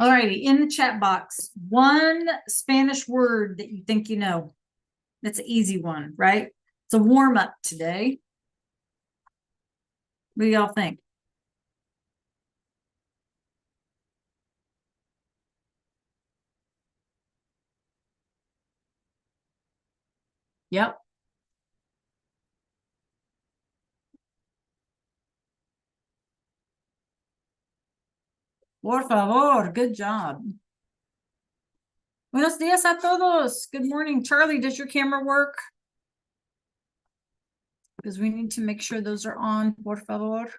All righty, in the chat box, one Spanish word that you think you know. That's an easy one, right? It's a warm up today. What do y'all think? Yep. Por favor, good job. Buenos días a todos. Good morning. Charlie, does your camera work? Because we need to make sure those are on, por favor.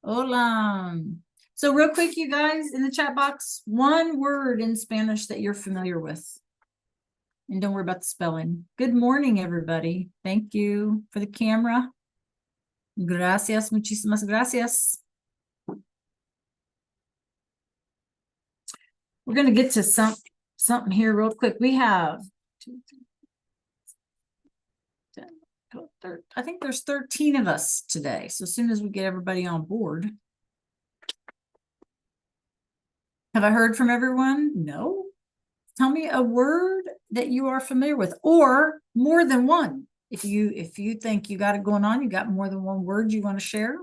Hola. So real quick, you guys, in the chat box, one word in Spanish that you're familiar with. And don't worry about the spelling. Good morning, everybody. Thank you for the camera. Gracias, muchísimas gracias. We're going to get to something here real quick. We have 2, 3, 10, 12, 13. I think there's 13 of us today. So as soon as we get everybody on board. Have I heard from everyone? No. Tell me a word that you are familiar with, or more than one. If you think you got it going on, you got more than one word you want to share.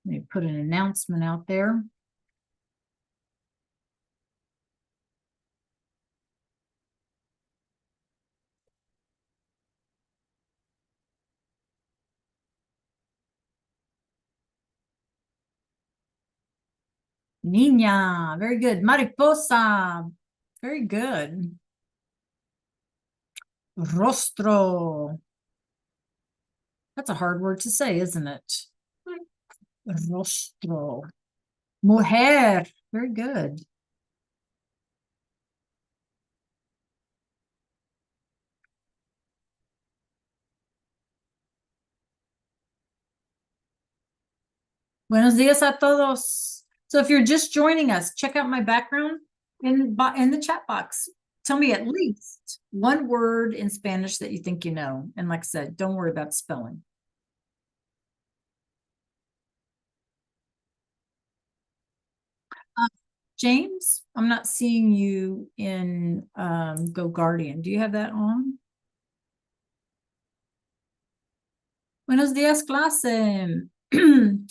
Let me put an announcement out there. Niña, very good. Mariposa, very good. Rostro. That's a hard word to say, isn't it? Rostro. Mujer, very good. Buenos días a todos. So if you're just joining us, check out my background in the chat box. Tell me at least one word in Spanish that you think you know. And like I said, don't worry about spelling. James, I'm not seeing you in Go Guardian. Do you have that on? Buenos días, clase.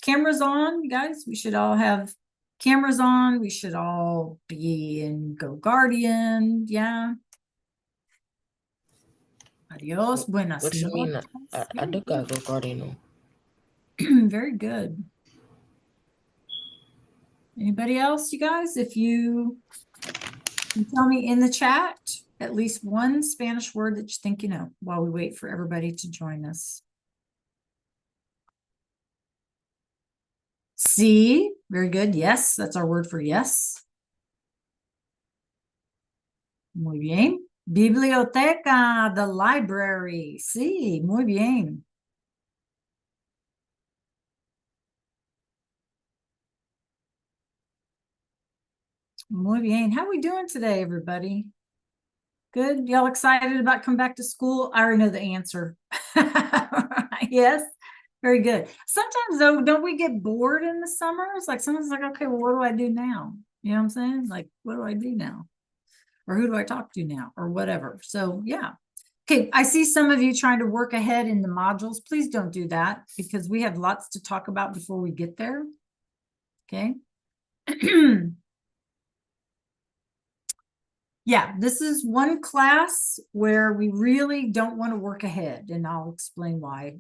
Cameras on, you guys. We should all have cameras on. We should all be in Go Guardian. Yeah. Adios. Buenas What you mean? noches. I do got Go Guardian. Very good. Anybody else, you guys? If you can tell me in the chat at least one Spanish word that you think you know while we wait for everybody to join us. Sí, very good. Yes, that's our word for yes. Muy bien. Biblioteca, the library. Sí, muy bien. Muy bien. How are we doing today, everybody? Good. Y'all excited about coming back to school? I already know the answer. Yes. Very good. Sometimes though, don't we get bored in the summer? It's like sometimes like, okay, well, what do I do now? You know what I'm saying? Like, what do I do now? Or who do I talk to now? Or whatever. So yeah. Okay, I see some of you trying to work ahead in the modules. Please don't do that because we have lots to talk about before we get there. Okay. Yeah, this is one class where we really don't want to work ahead, and I'll explain why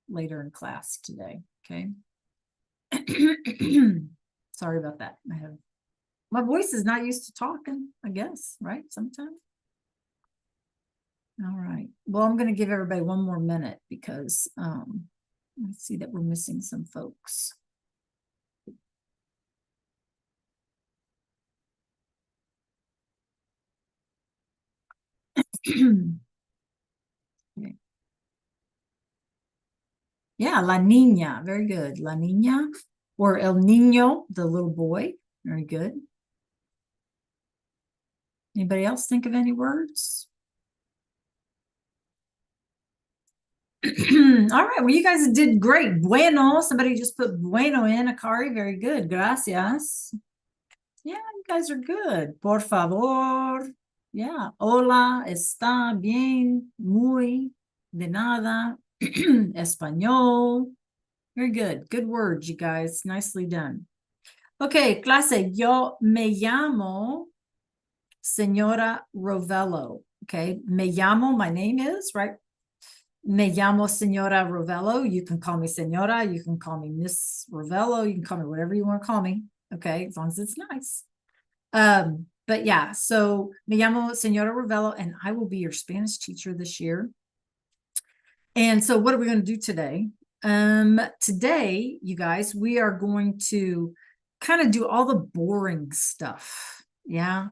later in class today. Okay. Sorry about that. My voice is not used to talking, I guess, right? Sometimes. All right. Well, I'm going to give everybody one more minute because I see that we're missing some folks. Okay. Yeah, La Niña. Very good. La Niña or El Niño, the little boy. Very good. Anybody else think of any words? All right. Well, you guys did great. Bueno. Somebody just put bueno in, Akari. Very good. Gracias. Yeah, you guys are good. Por favor. Yeah. Hola, está bien, muy, de nada, español. Very good. Good words, you guys. Nicely done. Okay, clase. Yo me llamo Señora Rovello. Okay. Me llamo, my name is, right? Me llamo Señora Rovello. You can call me Señora. You can call me Miss Rovello. You can call me whatever you want to call me. Okay, as long as it's nice. But yeah, so me llamo Señora Rovello, and I will be your Spanish teacher this year. And so what are we going to do today? Today, you guys, we are going to kind of do all the boring stuff. Yeah.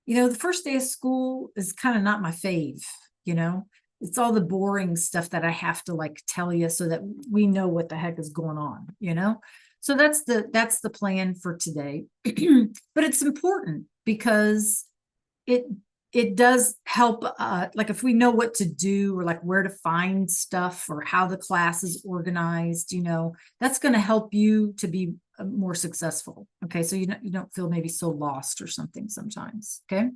You know, the first day of school is kind of not my fave, you know. It's all the boring stuff that I have to like tell you so that we know what the heck is going on, you know. So that's the plan for today. But it's important because it does help, like if we know what to do or like where to find stuff or how the class is organized, you know, that's going to help you to be more successful. Okay, so you don't feel maybe so lost or something sometimes. Okay,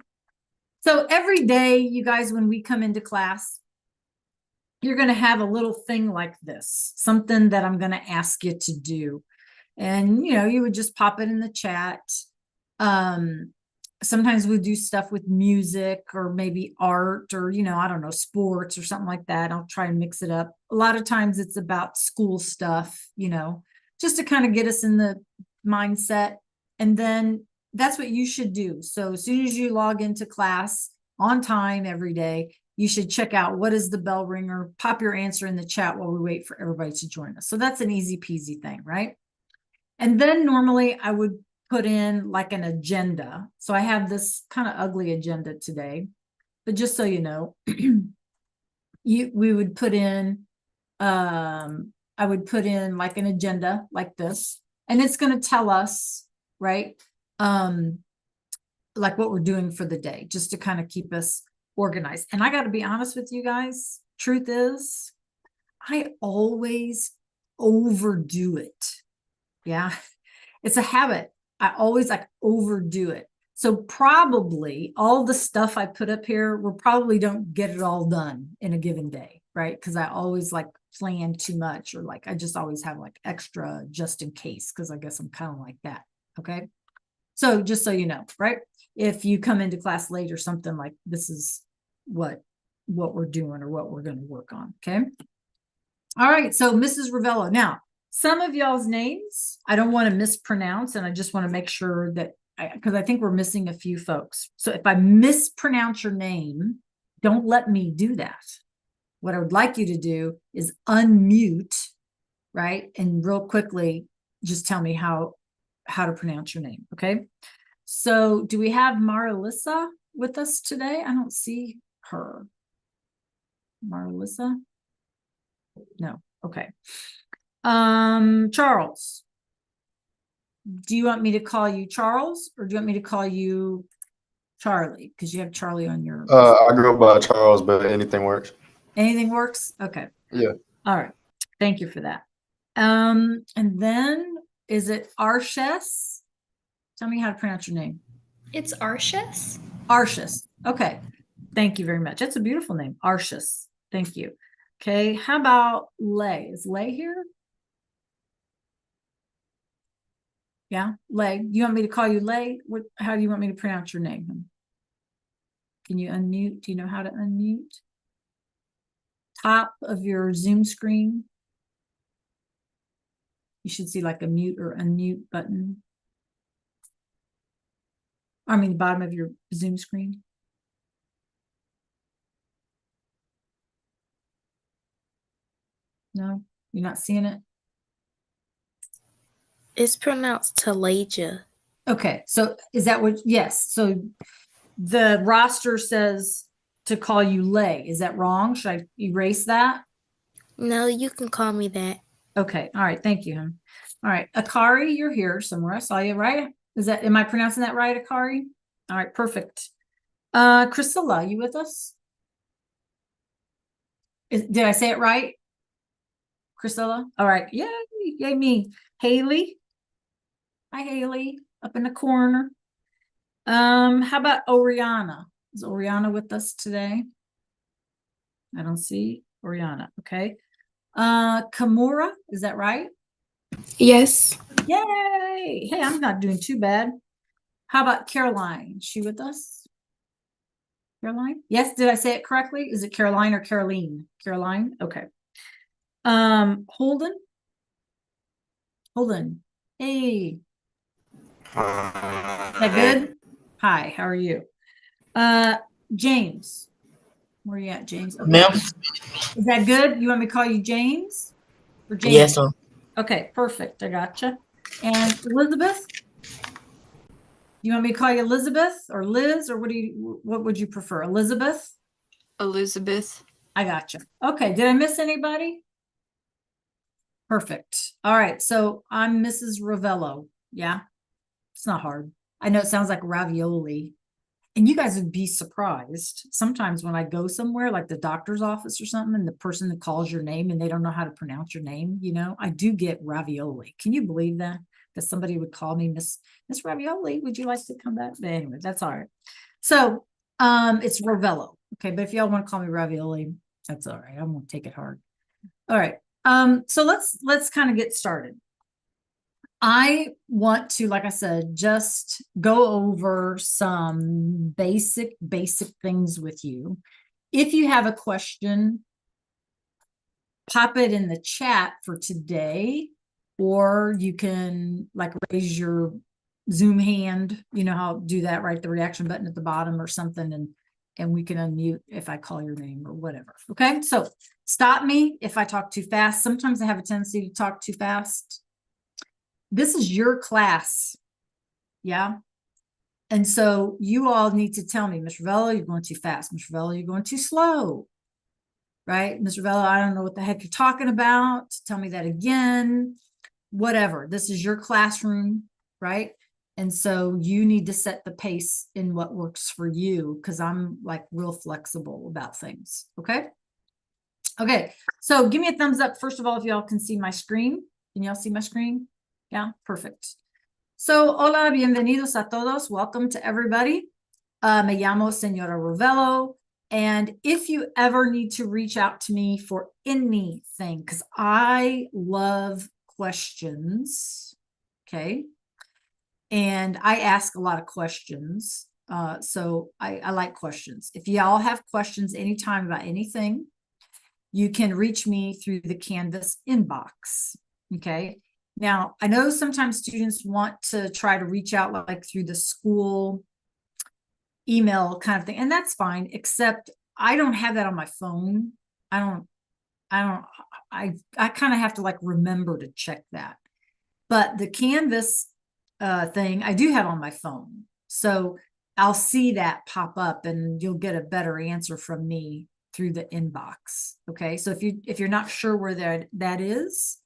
so every day, you guys, when we come into class, you're going to have a little thing like this, something that I'm going to ask you to do. And, you know, you would just pop it in the chat. Sometimes we do stuff with music or maybe art or, you know, I don't know, sports or something like that. I'll try and mix it up. A lot of times it's about school stuff, you know, just to kind of get us in the mindset. And then that's what you should do. So as soon as you log into class on time every day, you should check out what is the bell ringer, pop your answer in the chat while we wait for everybody to join us. So that's an easy peasy thing, right? And then normally I would put in like an agenda. So I have this kind of ugly agenda today, but just so you know, we would put in, I would put in like an agenda like this, and it's going to tell us, right? Like what we're doing for the day, just to kind of keep us organized. And I got to be honest with you guys. Truth is, I always overdo it. Yeah. It's a habit. I always like overdo it. So probably all the stuff I put up here, we probably don't get it all done in a given day, right? Because I always like plan too much, or like I just always have like extra just in case, because I guess I'm kind of like that. Okay. So just so you know, right? If you come into class late or something, like this is what we're doing or what we're going to work on. Okay. All right. So Mrs. Rovello. Now, some of y'all's names I don't want to mispronounce, and I just want to make sure that because I think we're missing a few folks. So if I mispronounce your name, don't let me do that. What I would like you to do is unmute, right? And real quickly, just tell me how to pronounce your name. Okay. So do we have Marilisa with us today? I don't see her. Marilisa? No. Okay. Charles. Do you want me to call you Charles, or do you want me to call you Charlie? Because you have Charlie on your. I go by Charles, but anything works. Anything works? Okay. Yeah. All right. Thank you for that. And then is it Arshes? Tell me how to pronounce your name. It's Arshes. Arshes. Okay. Thank you very much. That's a beautiful name. Arshes. Thank you. Okay. How about Lay? Is Lay here? Yeah, Lay. You want me to call you Lay? How do you want me to pronounce your name? Can you unmute? Do you know how to unmute? Top of your Zoom screen, you should see like a mute or unmute button. I mean, the bottom of your Zoom screen. No, you're not seeing it? It's pronounced Talaja. Okay, so is that what, yes, so the roster says to call you Lay. Is that wrong? Should I erase that? No, you can call me that. Okay, all right, thank you, hon. All right, Akari, you're here somewhere. I saw you, right? Am I pronouncing that right, Akari? All right, perfect. Priscilla, you with us? Did I say it right? Priscilla? All right, yay me. Haley? Hi, Haley, up in the corner. How about Oriana? Is Oriana with us today? I don't see Oriana. Okay. Kamura, is that right? Yes. Yay! Hey, I'm not doing too bad. How about Caroline? Is she with us? Caroline? Yes, did I say it correctly? Is it Caroline or Caroline? Caroline? Okay. Holden? Holden. Hey, is that good? Hi, how are you? James. Where are you at, James? Okay. Ma'am? Is that good? You want me to call you James? Or James? Yes, sir. Okay, perfect. I gotcha. And Elizabeth? You want me to call you Elizabeth or Liz, or what would you prefer? Elizabeth? Elizabeth. I gotcha. Okay, did I miss anybody? Perfect. All right, so I'm Mrs. Rovello. Yeah, it's not hard. I know it sounds like ravioli. And you guys would be surprised. Sometimes when I go somewhere like the doctor's office or something, and the person that calls your name and they don't know how to pronounce your name, I do get ravioli. Can you believe that? That somebody would call me Miss Ravioli. Would you like to come back? But anyway, that's all right. So it's Rovello. Okay, but if y'all want to call me ravioli, that's all right. I won't take it hard. All right. So let's kind of get started. I want to, like I said, just go over some basic things with you. If you have a question, pop it in the chat for today, or you can like raise your Zoom hand, you know how to do that, right? The reaction button at the bottom or something, and we can unmute if I call your name or whatever. Okay, so stop me if I talk too fast. Sometimes I have a tendency to talk too fast. This is your class. Yeah. And so you all need to tell me, Mr. Rovello, you're going too fast. Mr. Rovello, you're going too slow. Right? Mr. Rovello, I don't know what the heck you're talking about. Tell me that again. Whatever. This is your classroom, right? And so you need to set the pace in what works for you, because I'm like real flexible about things. Okay. Okay. So give me a thumbs up, first of all, if y'all can see my screen. Can y'all see my screen? Yeah, perfect. So, hola, bienvenidos a todos. Welcome to everybody. Me llamo Señora Rovello. And if you ever need to reach out to me for anything, because I love questions, okay? And I ask a lot of questions. So I like questions. If y'all have questions anytime about anything, you can reach me through the Canvas inbox, okay? Now, I know sometimes students want to try to reach out like through the school email kind of thing, and that's fine, except I don't have that on my phone. I kind of have to like remember to check that. But the Canvas thing I do have on my phone. So I'll see that pop up and you'll get a better answer from me through the inbox. Okay. So if you're not sure where that is,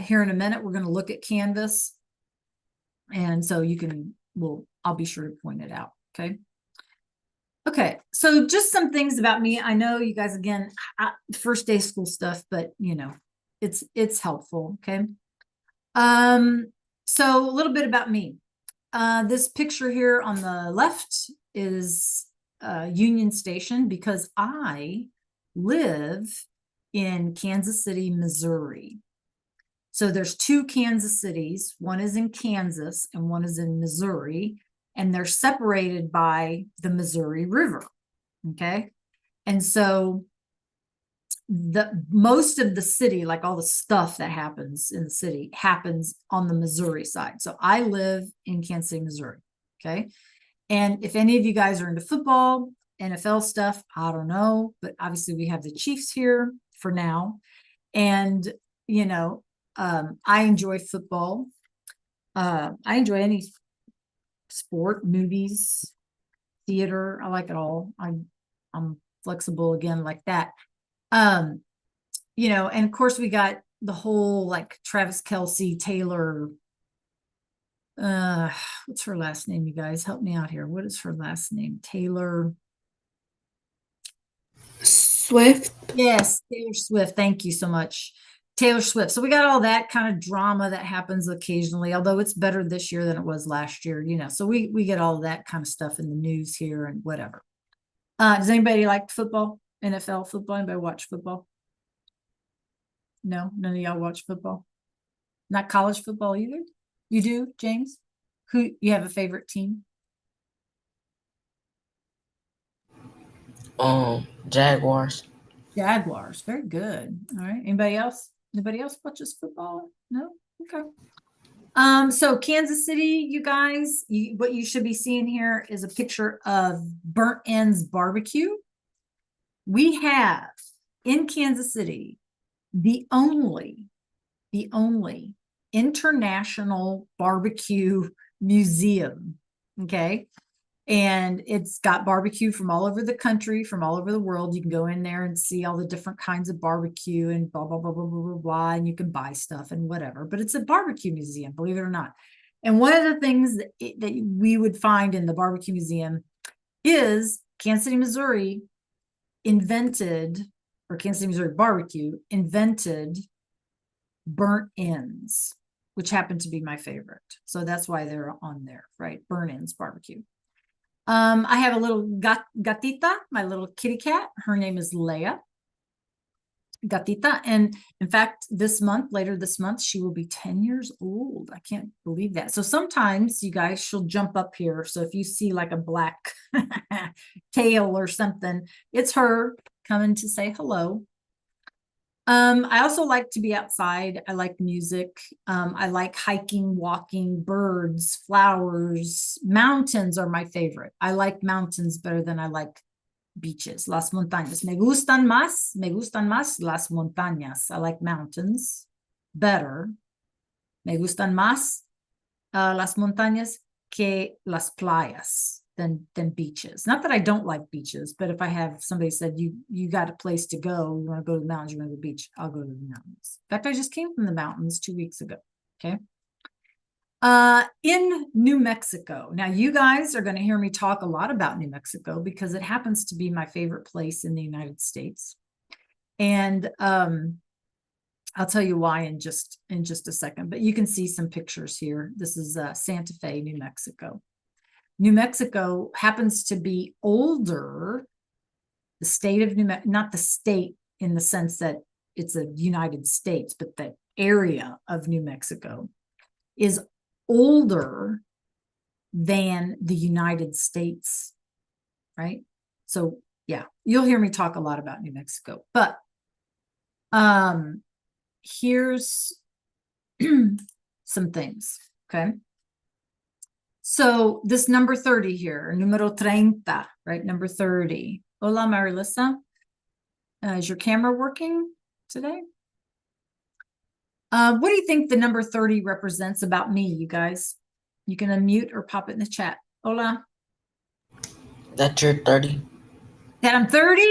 here in a minute, we're going to look at Canvas. And so I'll be sure to point it out. Okay. Okay. So just some things about me. I know you guys, again, first day school stuff, but it's helpful. Okay. So a little bit about me. This picture here on the left is Union Station, because I live in Kansas City, Missouri. So there's two Kansas cities. One is in Kansas and one is in Missouri, and they're separated by the Missouri River. Okay. And so most of the city, like all the stuff that happens in the city, happens on the Missouri side. So I live in Kansas City, Missouri. Okay. And if any of you guys are into football, NFL stuff, I don't know, but obviously we have the Chiefs here for now. And, you know, I enjoy football. I enjoy any sport, movies, theater. I like it all. I'm flexible again like that. You know, and of course we got the whole like Travis Kelce, Taylor. What's her last name, you guys? Help me out here. What is her last name? Taylor. Swift. Yes, Taylor Swift. Thank you so much. Taylor Swift. So we got all that kind of drama that happens occasionally, although it's better this year than it was last year, you know. So we get all that kind of stuff in the news here and whatever. Does anybody like football? NFL football? Anybody watch football? No, none of y'all watch football. Not college football either. You do, James? Who you have a favorite team? Jaguars. Jaguars. Very good. All right. Anybody else? Anybody else watches football? No? Okay. So Kansas City, you guys, what you should be seeing here is a picture of Burnt Ends Barbecue. We have in Kansas City the only international barbecue museum. Okay. And it's got barbecue from all over the country, from all over the world. You can go in there and see all the different kinds of barbecue and blah, blah, blah, blah, blah, blah, blah. And you can buy stuff and whatever, but it's a barbecue museum, believe it or not. And one of the things that we would find in the barbecue museum is Kansas City, Missouri Kansas City, Missouri barbecue invented burnt ends, which happened to be my favorite. So that's why they're on there, right? Burnt ends barbecue. I have a little gatita, my little kitty cat. Her name is Leia. Gatita. And in fact, later this month, she will be 10 years old. I can't believe that. So sometimes you guys, she'll jump up here. So if you see like a black tail or something, it's her coming to say hello. I also like to be outside. I like music. I like hiking, walking, birds, flowers. Mountains are my favorite. I like mountains better than I like beaches. Las montañas. Me gustan más las montañas. I like mountains better. Me gustan más las montañas que las playas than beaches. Not that I don't like beaches, but if I have somebody said you got a place to go, you want to go to the mountains, you want to go to the beach, I'll go to the mountains. In fact, I just came from the mountains 2 weeks ago. Okay. In New Mexico. Now you guys are going to hear me talk a lot about New Mexico because it happens to be my favorite place in the United States. And I'll tell you why in just a second, but you can see some pictures here. This is Santa Fe, New Mexico. New Mexico happens to be older. The state of New Mexico, not the state in the sense that it's a United States, but the area of New Mexico is older than the United States, right? So yeah, you'll hear me talk a lot about New Mexico, but here's some things, okay? So this number 30 here, numero 30, right? Number 30. Hola, Marilisa. Is your camera working today? What do you think the number 30 represents about me, you guys? You can unmute or pop it in the chat. Hola. That you're 30. That I'm 30?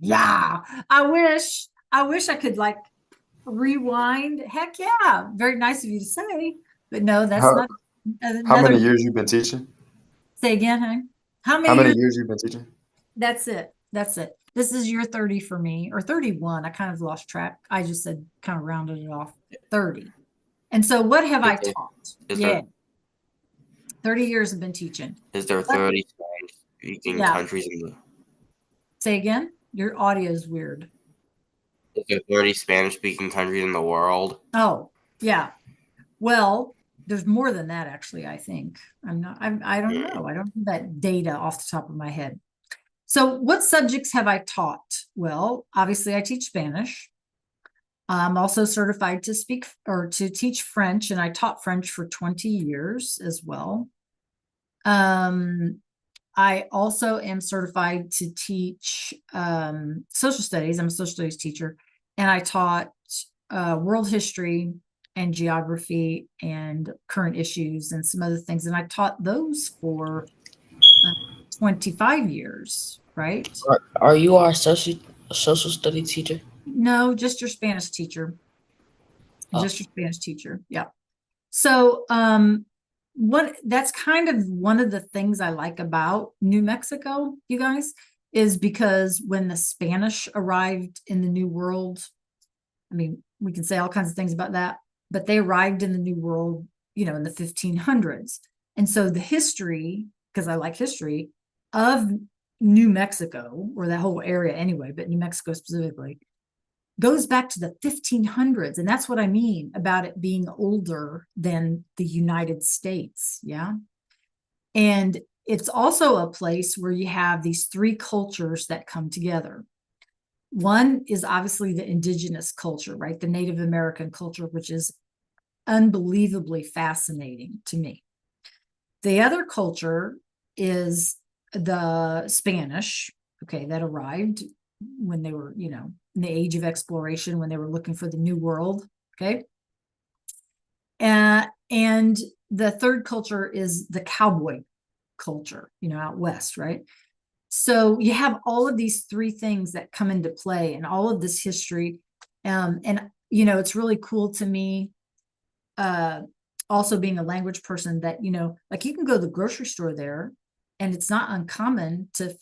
Yeah. I wish I could like rewind. Heck yeah. Very nice of you to say. But no, that's How, not how many another. years you been teaching? Say again, honey. How How many years? years you been teaching? That's it. That's it. This is your 30 for me, or 31. I kind of lost track. I just said kind of rounded it off. 30. And so what have I taught? Yeah. 30 years I've been teaching. Is there 30 Spanish-speaking Yeah. countries in the? Say again? Your audio is weird. Is there 30 Spanish-speaking countries in the world? Oh, yeah. Well, there's more than that, actually, I think. I don't know. I don't have that data off the top of my head. So what subjects have I taught? Well, obviously I teach Spanish. I'm also certified to speak or to teach French, and I taught French for 20 years as well. I also am certified to teach social studies. I'm a social studies teacher, and I taught world history and geography and current issues and some other things. And I taught those for 25 years, right? Are you our social study teacher? No, just your Spanish teacher. Oh. Just your Spanish teacher. Yeah. So, that's kind of one of the things I like about New Mexico, you guys, is because when the Spanish arrived in the New World, I mean, we can say all kinds of things about that, but they arrived in the New World, in the 1500s. And so the history, because I like history, of New Mexico, or that whole area anyway, but New Mexico specifically, goes back to the 1500s. And that's what I mean about it being older than the United States. Yeah. And it's also a place where you have these three cultures that come together. One is obviously the indigenous culture, right? The Native American culture, which is unbelievably fascinating to me. The other culture is the Spanish, okay, that arrived when they were, in the age of exploration, when they were looking for the New World, okay? And the third culture is the cowboy culture, out west, right? So you have all of these three things that come into play and all of this history. And, it's really cool to me, also being a language person, that, like you can go to the grocery store there and it's not uncommon to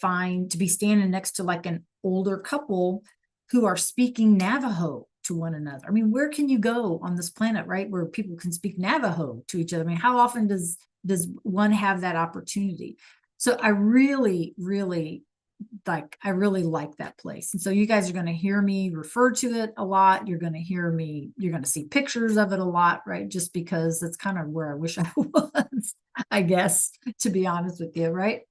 be standing next to like an older couple who are speaking Navajo to one another. I mean, where can you go on this planet, right, where people can speak Navajo to each other? I mean, how often does one have that opportunity? So I really, really like that place. And so you guys are going to hear me refer to it a lot. You're going to see pictures of it a lot, right? Just because that's kind of where I wish I was, I guess, to be honest with you, right?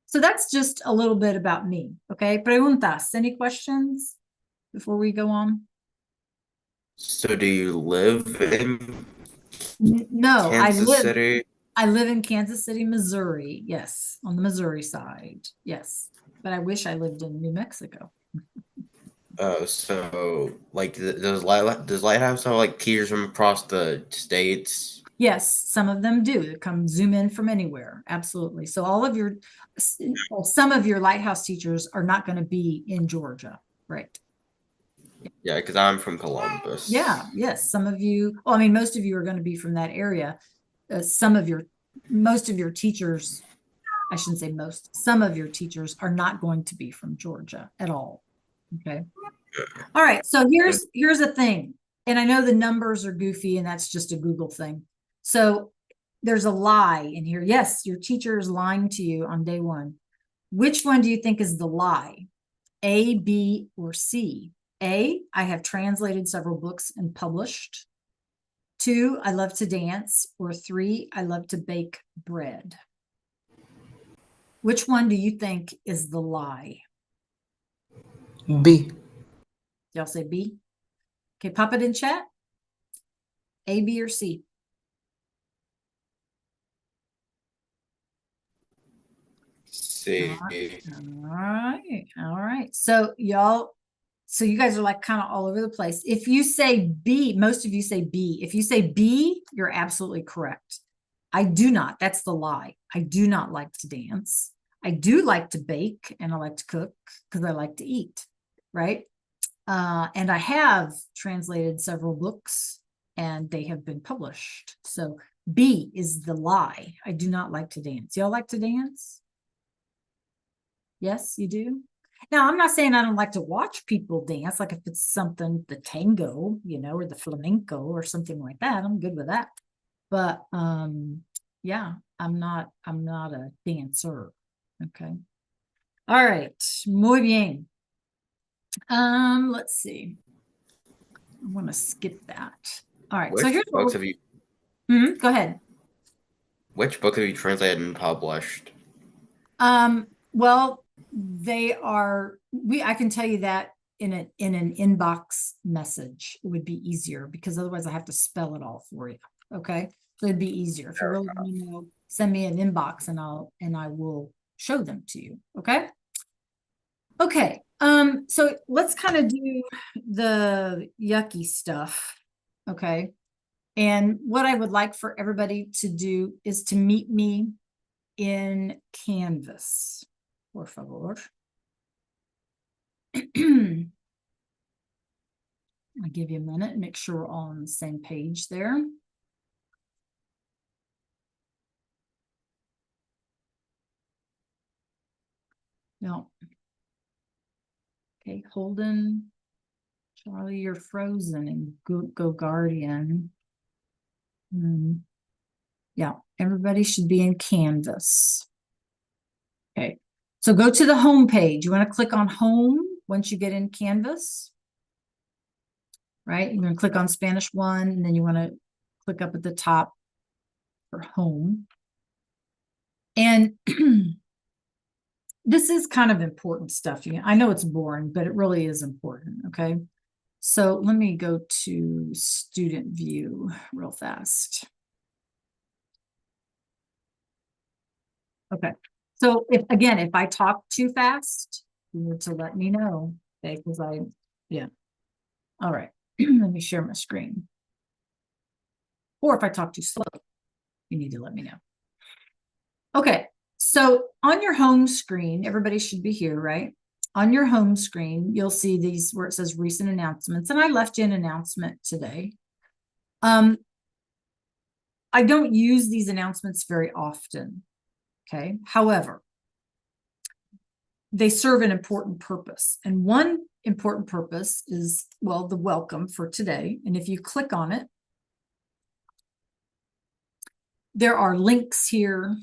So that's just a little bit about me. Okay. Preguntas, any questions before we go on? So do you live in No, Kansas City? I live in Kansas City, Missouri. Yes, on the Missouri side. Yes, but I wish I lived in New Mexico. So like does Lighthouse have like teachers from across the states? Yes, some of them do. Come zoom in from anywhere. Absolutely. So some of your Lighthouse teachers are not going to be in Georgia, right? Yeah, because I'm from Columbus. Yeah. Yes. Some of you. Well, I mean, most of you are going to be from that area. Most of your teachers, I shouldn't say most, some of your teachers are not going to be from Georgia at all. Okay. All right. So here's a thing. And I know the numbers are goofy and that's just a Google thing. So there's a lie in here. Yes, your teacher is lying to you on day one. Which one do you think is the lie? A, B, or C? A, I have translated several books and published. 2, I love to dance. Or 3, I love to bake bread. Which one do you think is the lie? B. Y'all say B? Okay, pop it in chat. A, B, or C? C. All right. So you guys are like kind of all over the place. If you say B, most of you say B. If you say B, you're absolutely correct. I do not. That's the lie. I do not like to dance. I do like to bake and I like to cook because I like to eat, right? And I have translated several books and they have been published. So B is the lie. I do not like to dance. Y'all like to dance? Yes, you do? Now, I'm not saying I don't like to watch people dance, like if it's something, the tango, or the flamenco or something like that, I'm good with that. But yeah, I'm not a dancer. Okay. All right. Muy bien. Let's see. I want to skip that. All right. So here's books have you go ahead. Which book have you translated and published? Well, they are I can tell you that in an inbox message, it would be easier because otherwise I have to spell it all for you. Okay. So it'd be easier. If you really want to know, send me an inbox and I will show them to you. Okay. Okay. So let's kind of do the yucky stuff. Okay. And what I would like for everybody to do is to meet me in Canvas. Por favor. I'll give you a minute and make sure we're all on the same page there. No. Okay, Holden, Charlie, you're frozen, and go Guardian. Yeah, everybody should be in Canvas. Okay, so go to the home page. You want to click on home once you get in Canvas. Right, you're going to click on Spanish 1, and then you want to click up at the top for home. And this is kind of important stuff. I know it's boring, but it really is important. Okay, so let me go to student view real fast. Okay, so if I talk too fast, you need to let me know. Okay, because yeah. All right, let me share my screen. Or if I talk too slow, you need to let me know. Okay, so on your home screen, everybody should be here, right? On your home screen, you'll see these where it says recent announcements, and I left you an announcement today. I don't use these announcements very often, okay? However, they serve an important purpose, and one important purpose is, well, the welcome for today. And if you click on it, there are links here.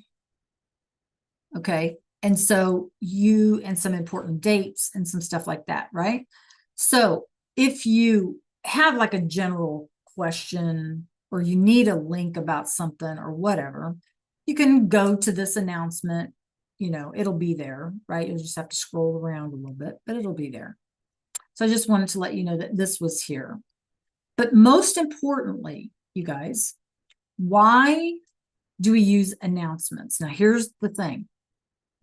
Okay. And so and some important dates and some stuff like that, right? So if you have like a general question or you need a link about something or whatever, you can go to this announcement. It'll be there, right? You'll just have to scroll around a little bit, but it'll be there. So I just wanted to let you know that this was here. But most importantly, you guys, why do we use announcements? Now, here's the thing.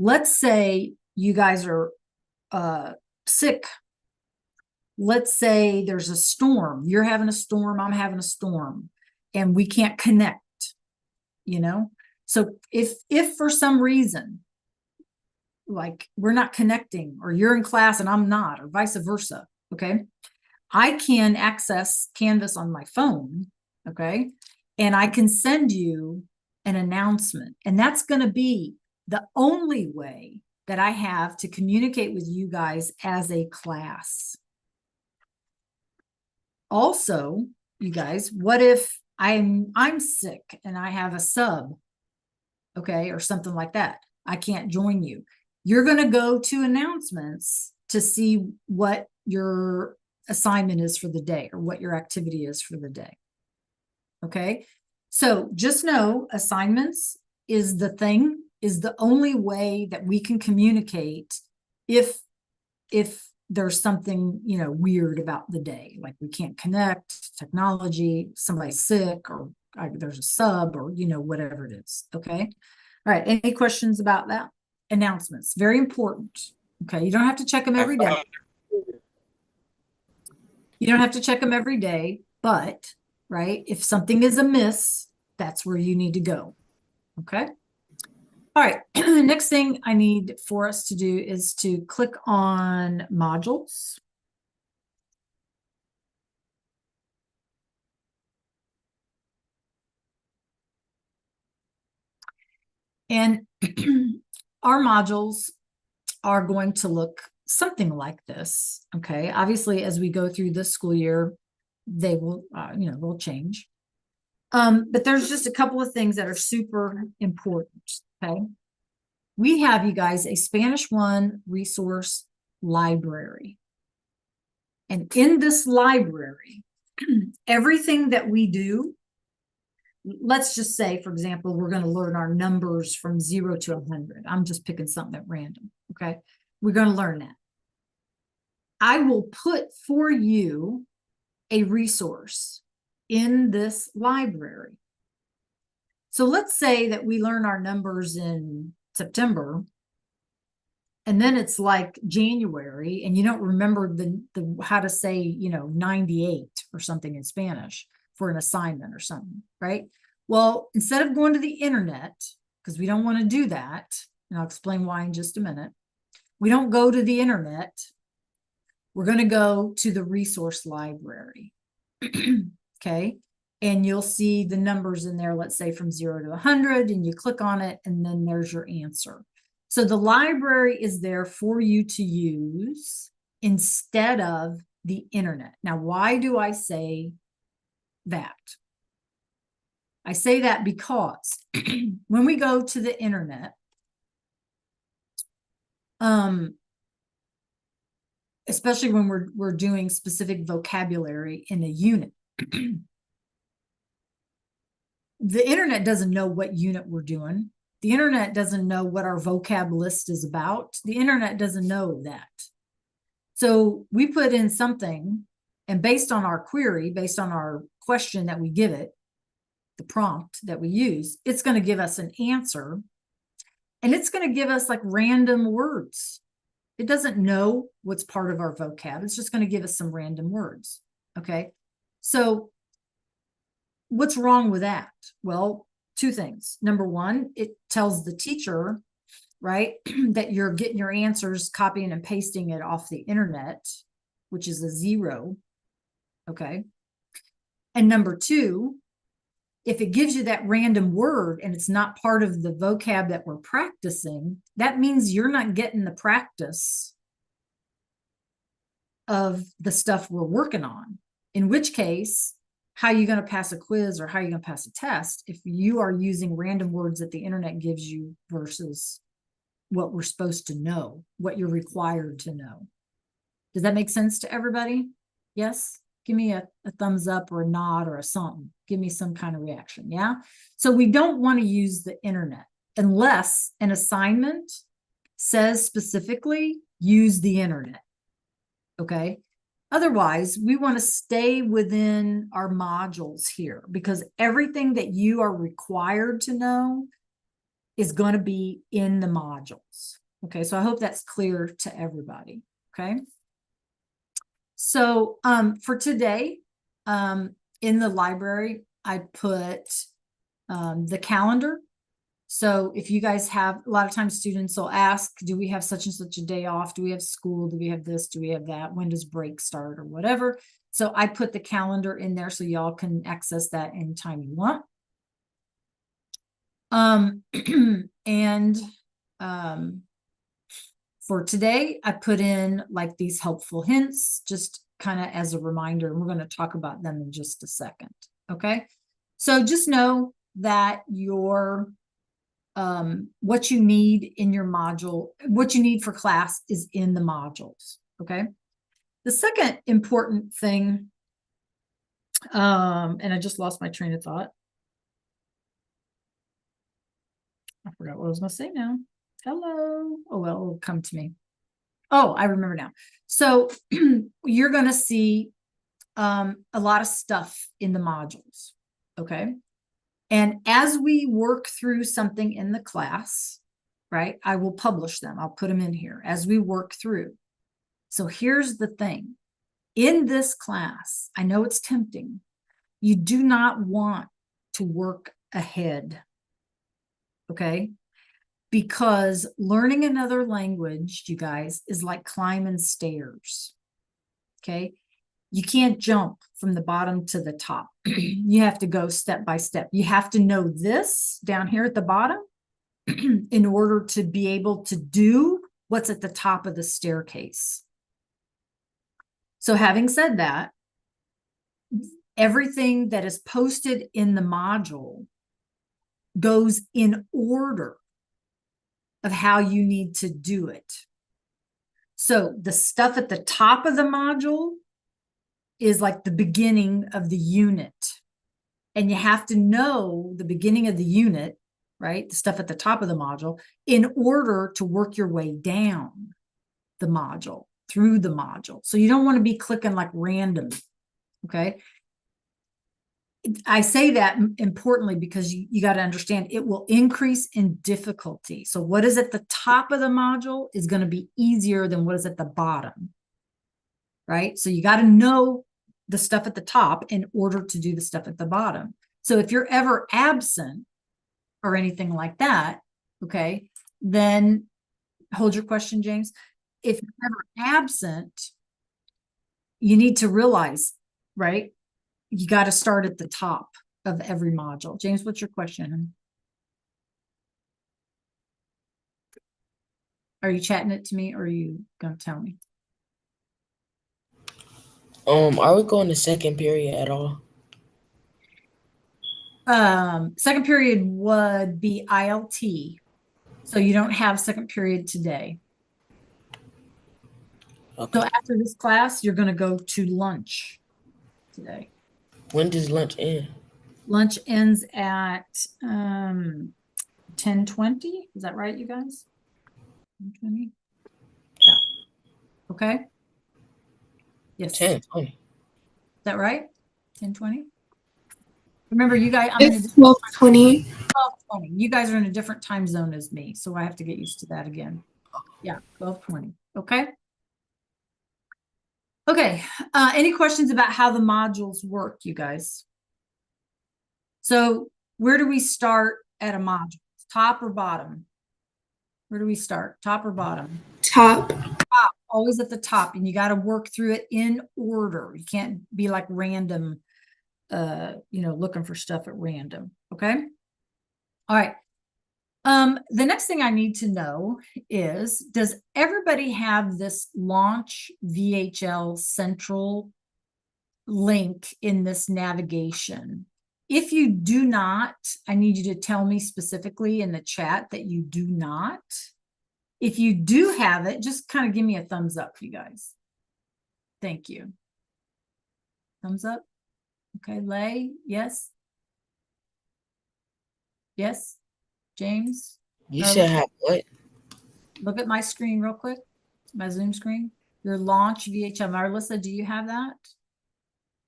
Let's say you guys are sick. Let's say there's a storm. You're having a storm. I'm having a storm. And we can't connect, So if for some reason, like we're not connecting, or you're in class and I'm not, or vice versa, okay? I can access Canvas on my phone, okay? And I can send you an announcement. And that's going to be the only way that I have to communicate with you guys as a class. Also, you guys, what if I'm sick and I have a sub, okay, or something like that? I can't join you. You're going to go to announcements to see what your assignment is for the day or what your activity is for the day. Okay, so just know assignments is the only way that we can communicate if there's something weird about the day, like we can't connect, technology, somebody's sick, or there's a sub, or whatever it is. Okay, all right, any questions about that? Announcements, very important. Okay, you don't have to check them every day. You don't have to check them every day, but right, if something is amiss, that's where you need to go. Okay. All right, next thing I need for us to do is to click on modules. And our modules are going to look something like this, okay? Obviously, as we go through this school year, they will, they'll change. But there's just a couple of things that are super important, okay? We have, you guys, a Spanish 1 resource library. And in this library, everything that we do, let's just say, for example, we're going to learn our numbers from 0 to 100. I'm just picking something at random, okay? We're going to learn that. I will put for you a resource in this library. So let's say that we learn our numbers in September, and then it's like January and you don't remember the how to say, 98 or something in Spanish for an assignment or something, right? Well, instead of going to the internet, because we don't want to do that, and I'll explain why in just a minute, we don't go to the internet. We're going to go to the resource library. Okay. And you'll see the numbers in there, let's say from 0 to 100, and you click on it, and then there's your answer. So the library is there for you to use instead of the internet. Now, why do I say that? I say that because when we go to the internet, especially when we're doing specific vocabulary in a unit, the internet doesn't know what unit we're doing. The internet doesn't know what our vocab list is about. The internet doesn't know that. So we put in something, and based on our query, based on our question that we give it, the prompt that we use, it's going to give us an answer, and it's going to give us like random words. It doesn't know what's part of our vocab. It's just going to give us some random words. Okay. So what's wrong with that? Well, two things. Number one, it tells the teacher, right, that you're getting your answers, copying and pasting it off the internet, which is a 0. Okay. And number two, if it gives you that random word and it's not part of the vocab that we're practicing, that means you're not getting the practice of the stuff we're working on. In which case, how are you going to pass a quiz or how are you going to pass a test if you are using random words that the internet gives you versus what we're supposed to know, what you're required to know? Does that make sense to everybody? Yes? Give me a thumbs up or a nod or a something. Give me some kind of reaction. Yeah. So we don't want to use the internet unless an assignment says specifically use the internet. Okay. Otherwise, we want to stay within our modules here because everything that you are required to know is going to be in the modules. Okay. So I hope that's clear to everybody. Okay. So for today, in the library, I put the calendar. So if you guys have, a lot of times students will ask, do we have such and such a day off? Do we have school? Do we have this? Do we have that? When does break start or whatever? So I put the calendar in there so y'all can access that anytime you want. For today, I put in like these helpful hints, just kind of as a reminder, and we're going to talk about them in just a second. Okay. So just know that your, what you need in your module, what you need for class is in the modules. Okay. The second important thing, and I just lost my train of thought. I forgot what I was going to say now. Hello. Oh, well, it'll come to me. Oh, I remember now. So you're going to see a lot of stuff in the modules. Okay. And as we work through something in the class, right, I will publish them. I'll put them in here as we work through. So here's the thing. In this class, I know it's tempting. You do not want to work ahead. Okay. Because learning another language, you guys, is like climbing stairs. Okay. You can't jump from the bottom to the top. You have to go step by step. You have to know this down here at the bottom in order to be able to do what's at the top of the staircase. So having said that, everything that is posted in the module goes in order of how you need to do it. So the stuff at the top of the module is like the beginning of the unit. And you have to know the beginning of the unit, right? The stuff at the top of the module in order to work your way down the module, through the module. So you don't want to be clicking like random, okay? I say that importantly because you got to understand it will increase in difficulty. So what is at the top of the module is going to be easier than what is at the bottom. Right? So you got to know the stuff at the top in order to do the stuff at the bottom. So if you're ever absent or anything like that, okay, then hold your question, James. If you're ever absent, you need to realize, right? You got to start at the top of every module. James, what's your question? Are you chatting it to me or are you going to tell me? Are we going to second period at all? Second period would be ILT. So you don't have second period today. Okay. So after this class, you're going to go to lunch today. When does lunch end? Lunch ends at 10:20. Is that right, you guys? 10:20? Yeah. Okay. Yes. 10:20. Is that right? 10:20? Remember, you guys, It's 12:20. 12:20. You guys are in a different time zone as me, so I have to get used to that again. Yeah, 12:20. Okay. Okay. Any questions about how the modules work, you guys? So where do we start at a module? Top or bottom? Where do we start? Top or bottom? Top. Top, always at the top, and you got to work through it in order. You can't be like random, looking for stuff at random. Okay. All right. The next thing I need to know is, does everybody have this Launch VHL Central link in this navigation? If you do not, I need you to tell me specifically in the chat that you do not. If you do have it, just kind of give me a thumbs up, you guys. Thank you. Thumbs up. Okay, Lay, yes. Yes. James? You should have what? Look at my screen real quick, my Zoom screen. Your Launch VHL. Marlissa, do you have that?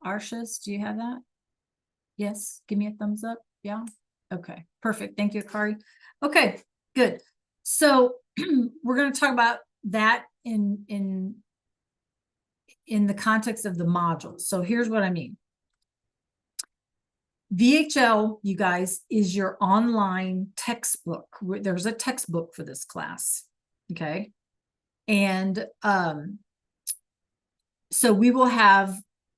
Arshis, do you have that? Yes, give me a thumbs up. Yeah. Okay, perfect. Thank you, Akari. Okay, good. So we're going to talk about that in the context of the modules. So here's what I mean. VHL, you guys, is your online textbook. There's a textbook for this class. Okay. And so we will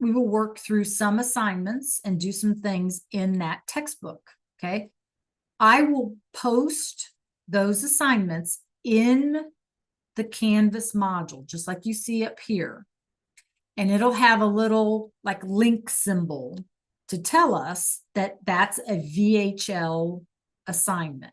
work through some assignments and do some things in that textbook. Okay. I will post those assignments in the Canvas module, just like you see up here. And it'll have a little like link symbol to tell us that that's a VHL assignment.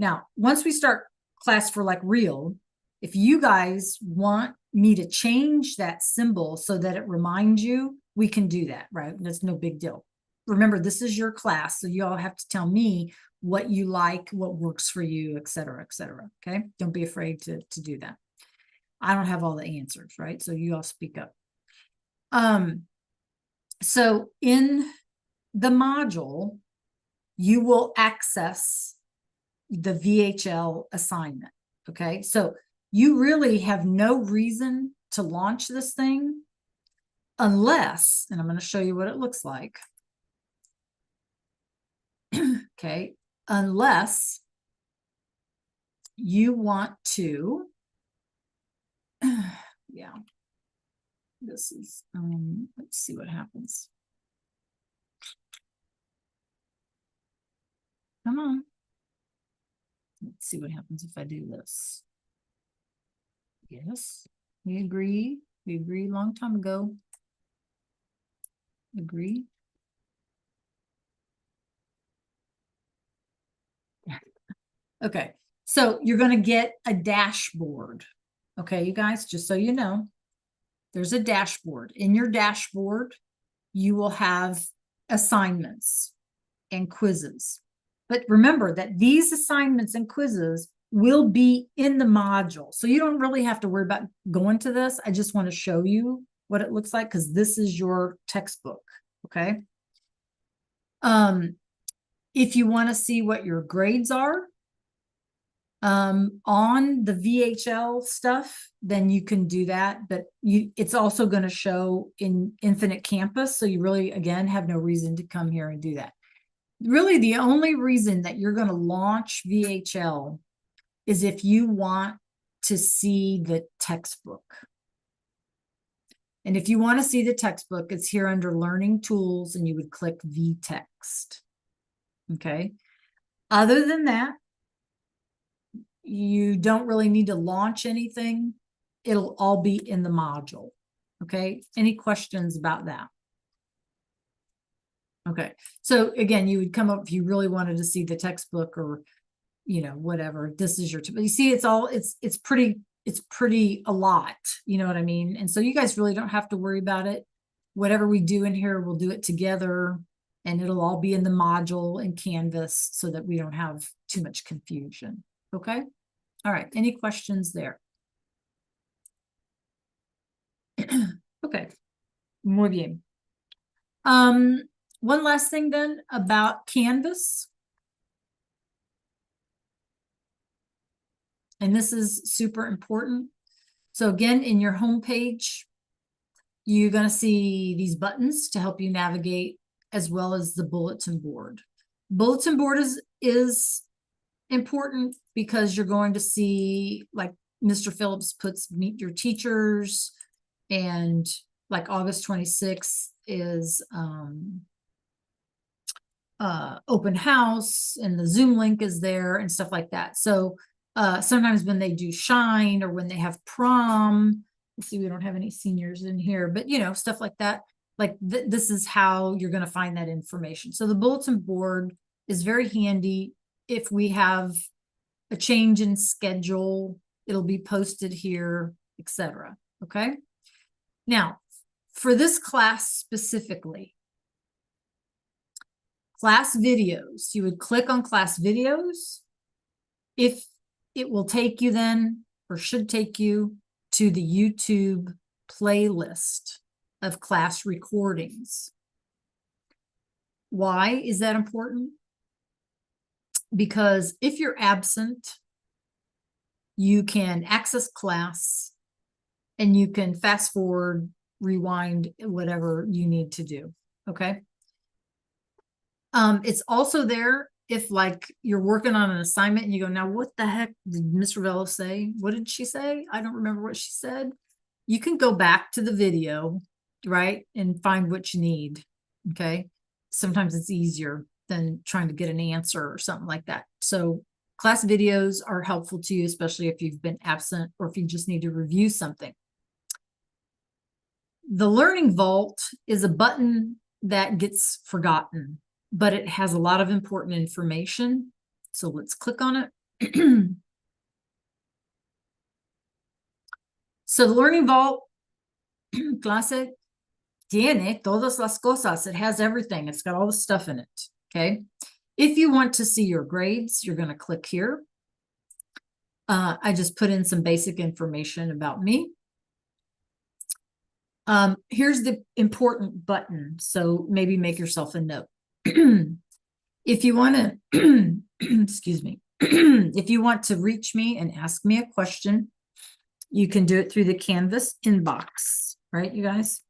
Now, once we start class for like real, if you guys want me to change that symbol so that it reminds you, we can do that, right? That's no big deal. Remember, this is your class, so you all have to tell me what you like, what works for you, et cetera, okay? Don't be afraid to do that. I don't have all the answers, right? So you all speak up. So in the module, you will access the VHL assignment, okay? So you really have no reason to launch this thing unless, and I'm going to show you what it looks like. Okay, unless you want to, yeah, this is, let's see what happens. Come on. Let's see what happens if I do this. Yes, we agree. We agreed a long time ago. Agree. Okay, so you're going to get a dashboard. Okay, you guys, just so you know, there's a dashboard. In your dashboard, you will have assignments and quizzes. But remember that these assignments and quizzes will be in the module. So you don't really have to worry about going to this. I just want to show you what it looks like because this is your textbook. Okay. If you want to see what your grades are, on the VHL stuff, then you can do that, but it's also going to show in Infinite Campus. So you really, again, have no reason to come here and do that. Really, the only reason that you're going to launch VHL is if you want to see the textbook. And if you want to see the textbook, it's here under Learning Tools, and you would click vText. Okay. Other than that, you don't really need to launch anything. It'll all be in the module. Okay. Any questions about that? Okay. So again, you would come up if you really wanted to see the textbook or, you know, whatever. This is your, but you see, it's all, it's pretty a lot. You know what I mean? And so you guys really don't have to worry about it. Whatever we do in here, we'll do it together, and it'll all be in the module in Canvas so that we don't have too much confusion. Okay. All right. Any questions there? Okay. Muy bien. One last thing then about Canvas. And this is super important. So again, in your home page, you're going to see these buttons to help you navigate, as well as the bulletin board. Bulletin board is important because you're going to see, like Mr. Phillips puts, meet your teachers, and like August 26th is open house, and the Zoom link is there and stuff like that. So sometimes when they do Shine or when they have prom, let's see, we don't have any seniors in here, but you know, stuff like that. Like this is how you're going to find that information. So the bulletin board is very handy. If we have a change in schedule, it'll be posted here, etc. Okay. Now, for this class specifically, class videos, you would click on class videos. If it will take you then, or should take you to the YouTube playlist of class recordings. Why is that important? Because if you're absent, you can access class and you can fast forward, rewind, whatever you need to do. Okay. It's also there if like you're working on an assignment and you go, now what the heck did Miss Rovello say? What did she say? I don't remember what she said. You can go back to the video, right, and find what you need. Okay. Sometimes it's easier than trying to get an answer or something like that. So class videos are helpful to you, especially if you've been absent or if you just need to review something. The Learning Vault is a button that gets forgotten, but it has a lot of important information. So let's click on it. So the Learning Vault clase tiene todas las cosas. It has everything. It's got all the stuff in it. Okay. If you want to see your grades, you're going to click here. I just put in some basic information about me. Here's the important button. So maybe make yourself a note. If you want to, excuse me, if you want to reach me and ask me a question, you can do it through the Canvas inbox, right, you guys?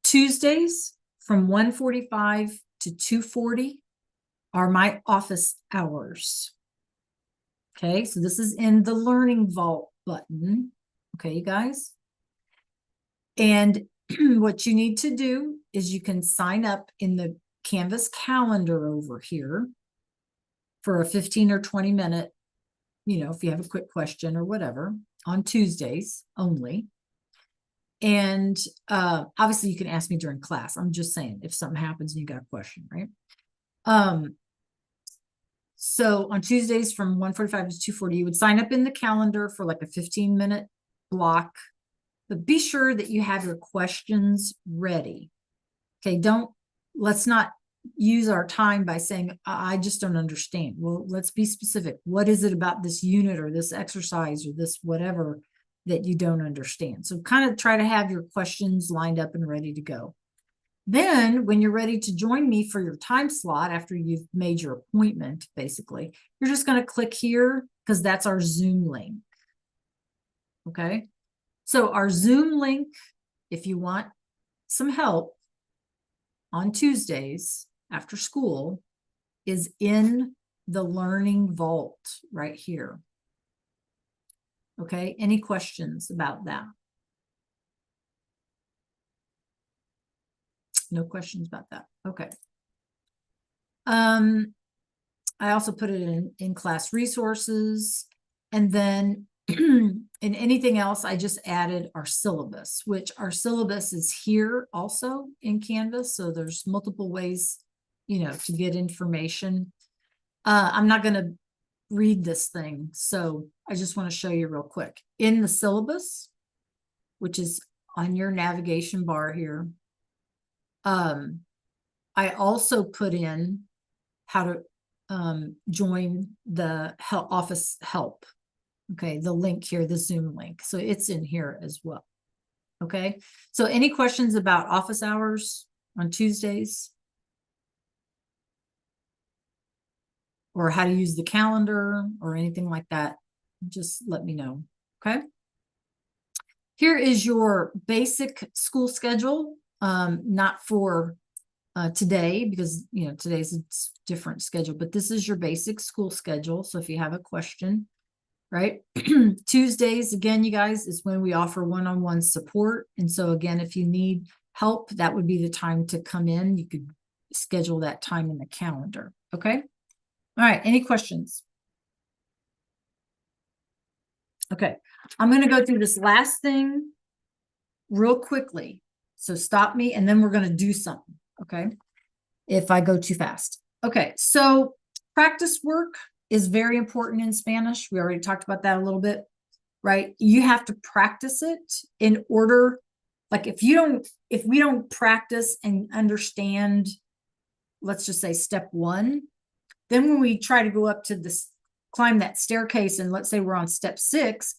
Tuesdays from 1:45 to 2:40 are my office hours. Okay, so this is in the Learning Vault button. Okay, you guys. And what you need to do is you can sign up in the Canvas calendar over here for a 15 or 20 minute, you know, if you have a quick question or whatever, on Tuesdays only. And obviously you can ask me during class. I'm just saying if something happens and you got a question, right? So on Tuesdays from 1:45 to 2:40, you would sign up in the calendar for like a 15-minute block. But be sure that you have your questions ready. Okay, let's not use our time by saying, I just don't understand. Well, let's be specific. What is it about this unit or this exercise or this whatever that you don't understand? So kind of try to have your questions lined up and ready to go. Then when you're ready to join me for your time slot after you've made your appointment, basically, you're just going to click here because that's our Zoom link. Okay. So our Zoom link, if you want some help on Tuesdays after school, is in the Learning Vault right here. Okay. Any questions about that? No questions about that. Okay. I also put it in class resources, and then in anything else, I just added our syllabus, which our syllabus is here also in Canvas. So there's multiple ways, to get information. I'm not going to read this thing, so I just want to show you real quick. In the syllabus, which is on your navigation bar here, I also put in how to join the office help. Okay, the link here, the Zoom link. So it's in here as well. Okay, so any questions about office hours on Tuesdays? Or how to use the calendar or anything like that, just let me know. Okay. Here is your basic school schedule, not for today, because today's a different schedule, but this is your basic school schedule. So if you have a question, right? Tuesdays, again, you guys, is when we offer one-on-one support. And so again, if you need help, that would be the time to come in. You could schedule that time in the calendar. Okay. All right. Any questions? Okay. I'm going to go through this last thing real quickly. So stop me, and then we're going to do something. Okay. If I go too fast. Okay. So practice work is very important in Spanish. We already talked about that a little bit, right? You have to practice it in order, like if we don't practice and understand, let's just say step 1, then when we try to go up to this, climb that staircase, and let's say we're on step 6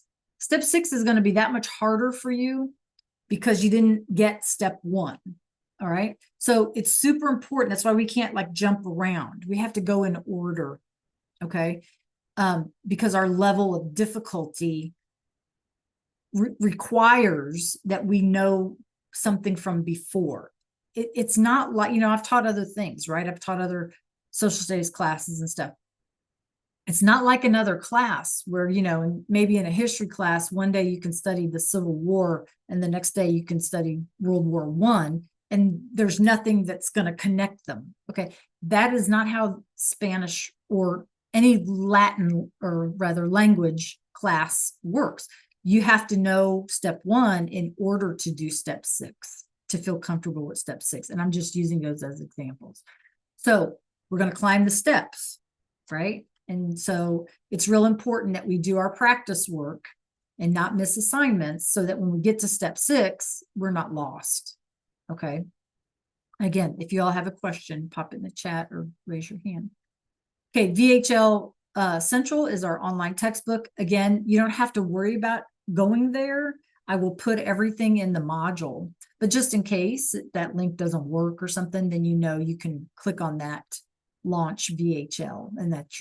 is going to be that much harder for you because you didn't get step 1. All right. So it's super important. That's why we can't like jump around. We have to go in order. Okay. Because our level of difficulty requires that we know something from before. It's not like, I've taught other things, right? I've taught other social studies classes and stuff. It's not like another class where, maybe in a history class, one day you can study the Civil War and the next day you can study World War I, and there's nothing that's going to connect them. Okay. That is not how Spanish or any Latin, or rather language class, works. You have to know step 1 in order to do step 6, to feel comfortable with step 6. And I'm just using those as examples. So we're going to climb the steps, right? And so it's real important that we do our practice work and not miss assignments, so that when we get to step 6, we're not lost. Okay. Again, if you all have a question, pop it in the chat or raise your hand. Okay. VHL Central is our online textbook. Again, you don't have to worry about going there. I will put everything in the module, but just in case that link doesn't work or something, then you can click on that, launch VHL, and that's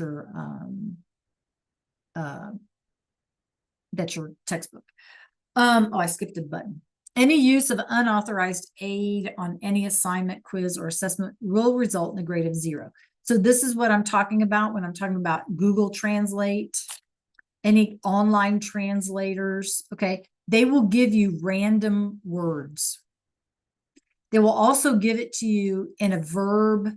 your textbook. I skipped a button. Any use of unauthorized aid on any assignment, quiz, or assessment will result in a grade of 0. So this is what I'm talking about when I'm talking about Google Translate, any online translators. Okay. They will give you random words. They will also give it to you in a verb,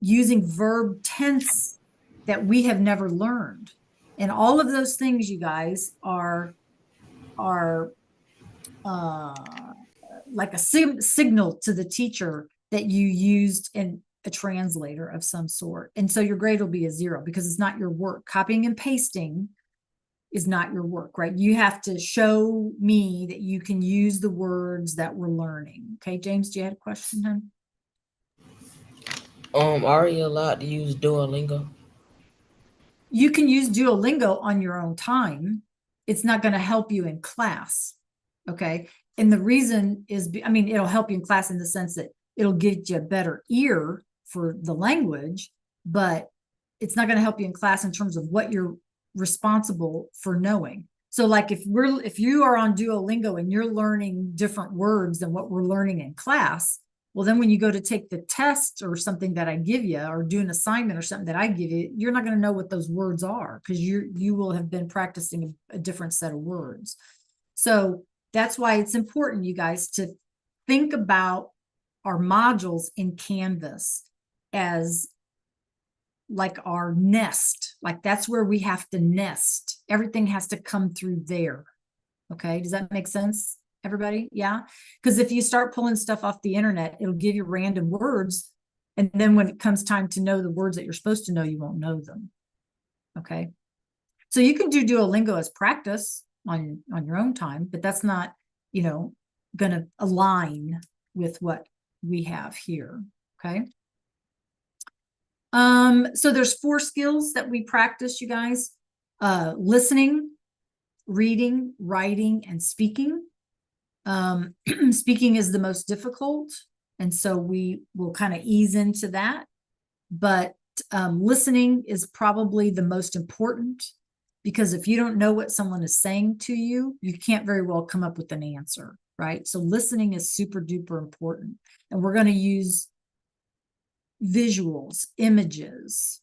using verb tense that we have never learned. And all of those things, you guys, are like a signal to the teacher that you used in a translator of some sort. And so your grade will be a 0 because it's not your work. Copying and pasting is not your work, right? You have to show me that you can use the words that we're learning. Okay, James, do you have a question, hon? Are you allowed to use Duolingo? You can use Duolingo on your own time. It's not going to help you in class. Okay. And the reason is, I mean, it'll help you in class in the sense that it'll give you a better ear for the language, but it's not going to help you in class in terms of what you're responsible for knowing. So like if you are on Duolingo and you're learning different words than what we're learning in class, well, then when you go to take the test or something that I give you, or do an assignment or something that I give you, you're not going to know what those words are, because you will have been practicing a different set of words. So that's why it's important, you guys, to think about our modules in Canvas as like our nest. Like that's where we have to nest. Everything has to come through there. Okay, does that make sense, everybody? Yeah, because if you start pulling stuff off the internet, it'll give you random words, and then when it comes time to know the words that you're supposed to know, you won't know them. Okay, so you can do Duolingo as practice on your own time, but that's not, you know, going to align with what we have here. Okay. So there's 4 skills that we practice, you guys: listening, reading, writing, and speaking. Speaking is the most difficult, and so we will kind of ease into that. But listening is probably the most important, because if you don't know what someone is saying to you, you can't very well come up with an answer, right? So listening is super duper important. And we're going to use visuals, images,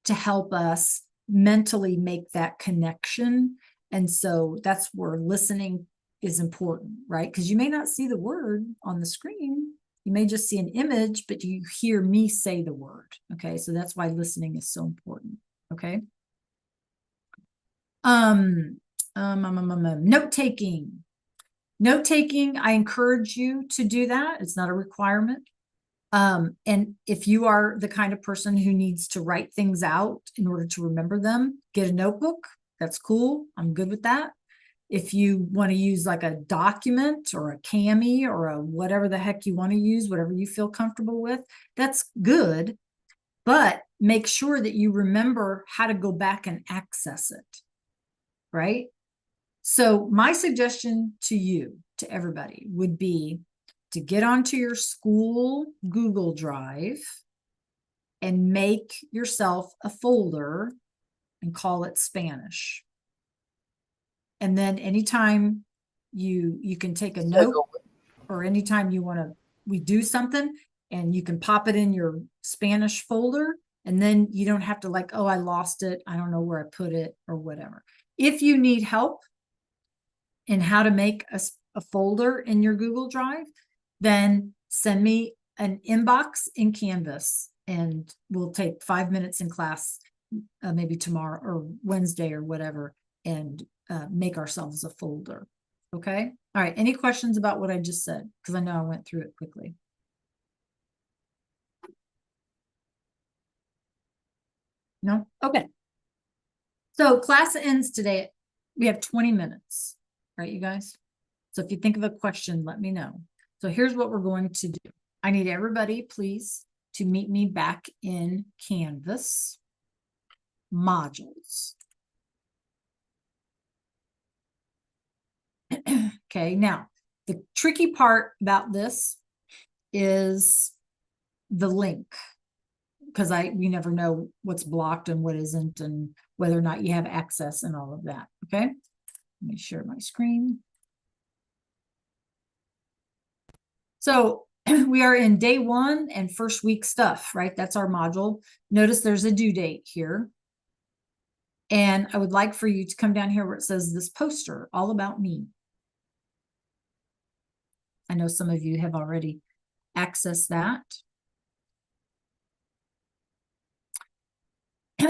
to help us mentally make that connection. And so that's where listening is important, right? Because you may not see the word on the screen. You may just see an image, but you hear me say the word. Okay, so that's why listening is so important. Okay. Note taking. Note taking, I encourage you to do that. It's not a requirement. And if you are the kind of person who needs to write things out in order to remember them, get a notebook. That's cool. I'm good with that. If you want to use like a document or a Cami or a whatever the heck you want to use, whatever you feel comfortable with, that's good. But make sure that you remember how to go back and access it, right? So my suggestion to you, to everybody, would be to get onto your school Google Drive and make yourself a folder and call it Spanish. And then anytime you can take a note, or anytime you want to, we do something, and you can pop it in your Spanish folder, and then you don't have to like, oh, I lost it, I don't know where I put it, or whatever. If you need help in how to make a folder in your Google Drive, then send me an inbox in Canvas, and we'll take 5 minutes in class, maybe tomorrow or Wednesday or whatever, and make ourselves a folder. Okay. All right. Any questions about what I just said? Because I know I went through it quickly. No? Okay. So class ends today. We have 20 minutes, right, you guys? So if you think of a question, let me know. So here's what we're going to do. I need everybody, please, to meet me back in Canvas modules. Okay, now the tricky part about this is the link, because we never know what's blocked and what isn't, and whether or not you have access and all of that. Okay, let me share my screen. So we are in day 1 and first week stuff, right? That's our module. Notice there's a due date here. And I would like for you to come down here where it says this poster, all about me. I know some of you have already accessed that.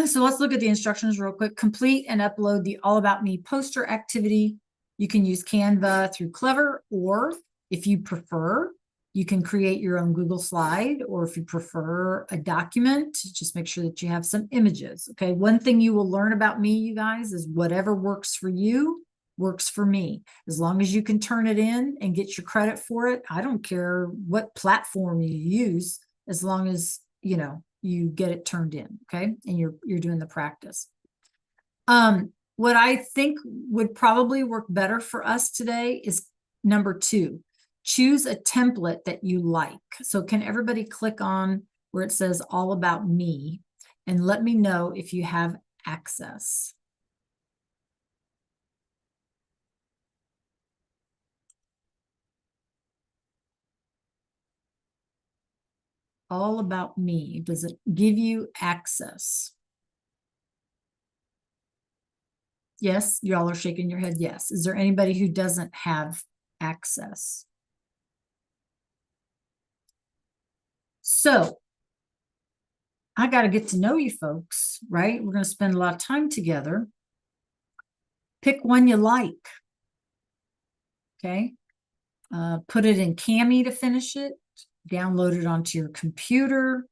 So let's look at the instructions real quick. Complete and upload the All About Me poster activity. You can use Canva through Clever, or if you prefer, you can create your own Google slide, or if you prefer a document, just make sure that you have some images. Okay, one thing you will learn about me, you guys, is whatever works for you works for me. As long as you can turn it in and get your credit for it, I don't care what platform you use, as long as, you know, you get it turned in, okay? And you're doing the practice. What I think would probably work better for us today is number 2, choose a template that you like. So can everybody click on where it says all about me and let me know if you have access. All about me. Does it give you access? Yes, y'all are shaking your head. Yes. Is there anybody who doesn't have access? So I got to get to know you folks, right? We're going to spend a lot of time together. Pick one you like. Okay. Put it in Cami to finish it. Download it onto your computer.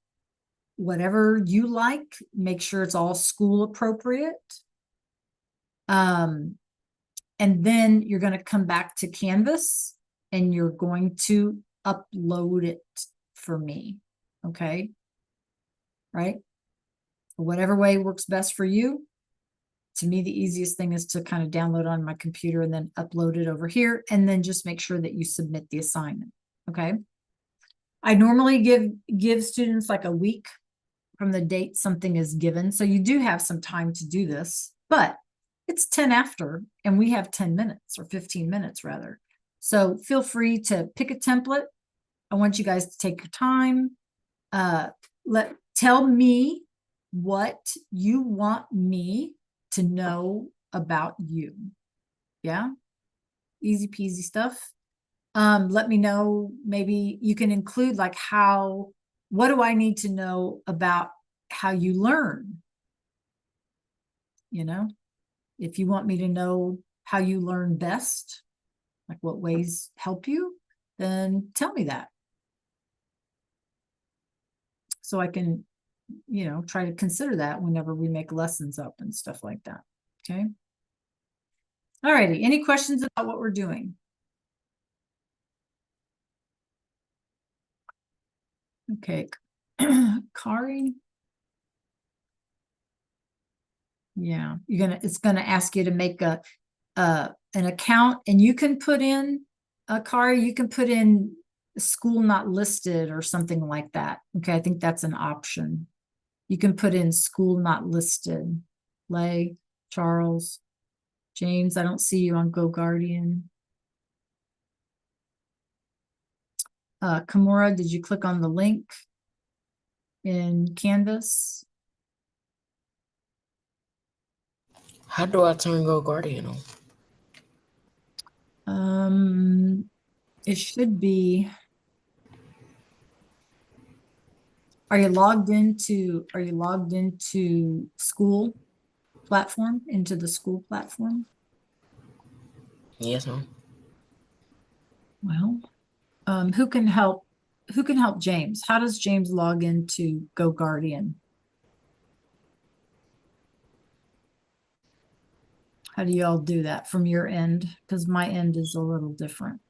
Whatever you like. Make sure it's all school appropriate. And then you're going to come back to Canvas and you're going to upload it for me. Okay. Right. Whatever way works best for you. To me, the easiest thing is to kind of download on my computer and then upload it over here. And then just make sure that you submit the assignment. Okay. I normally give students like a week from the date something is given. So you do have some time to do this, but it's 10 after and we have 10 minutes or 15 minutes rather. So feel free to pick a template. I want you guys to take your time. Tell me what you want me to know about you. Yeah. Easy peasy stuff. Let me know, maybe you can include like what do I need to know about how you learn? You know, if you want me to know how you learn best, like what ways help you, then tell me that. So I can, try to consider that whenever we make lessons up and stuff like that. Okay. All righty. Any questions about what we're doing? Okay. Kari. Yeah, it's gonna ask you to make an account, and you can put in Kari, you can put in school not listed or something like that. Okay, I think that's an option. You can put in school not listed. Lay, Charles, James, I don't see you on Go Guardian. Kimura, did you click on the link in Canvas? How do I turn Go Guardian on? It should be. Are you logged into school platform, into the school platform? Yes, ma'am. Well, who can help James? How does James log into Go Guardian? How do you all do that from your end? Because my end is a little different.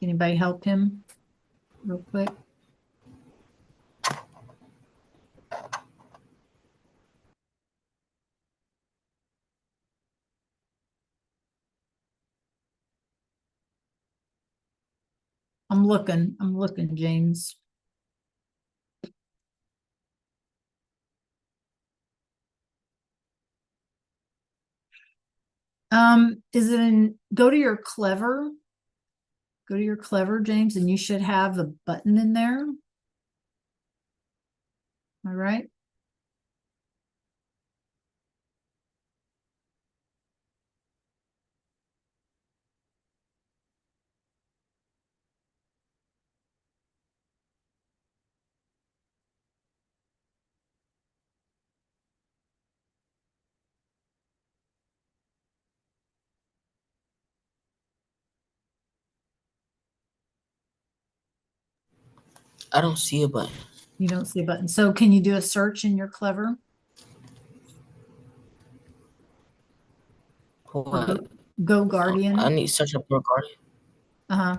Anybody help him real quick? I'm looking, James. Is it in, go to your Clever, James, and you should have a button in there. All right. I don't see a button. You don't see a button. So can you do a search in your Clever? What? Go Guardian. I need to search up Go Guardian. Uh-huh.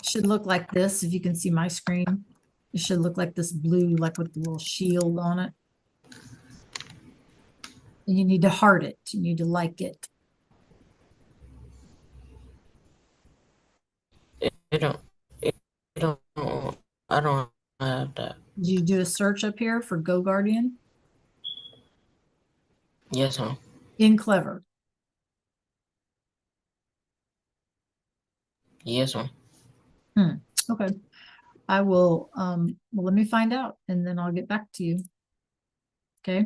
Should look like this if you can see my screen. It should look like this blue, like with the little shield on it. And you need to heart it. You need to like it. It don't. It don't. I don't have that. Did you do a search up here for Go Guardian? Yes, ma'am. In Clever. Yes, ma'am. Okay. I will, well, let me find out and then I'll get back to you. Okay.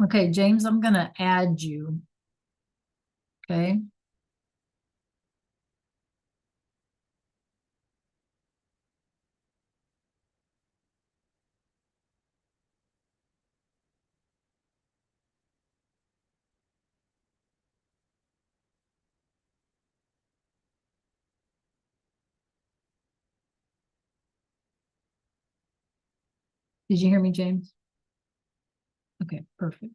Okay, James, I'm gonna add you. Okay. Did you hear me, James? Okay, perfect.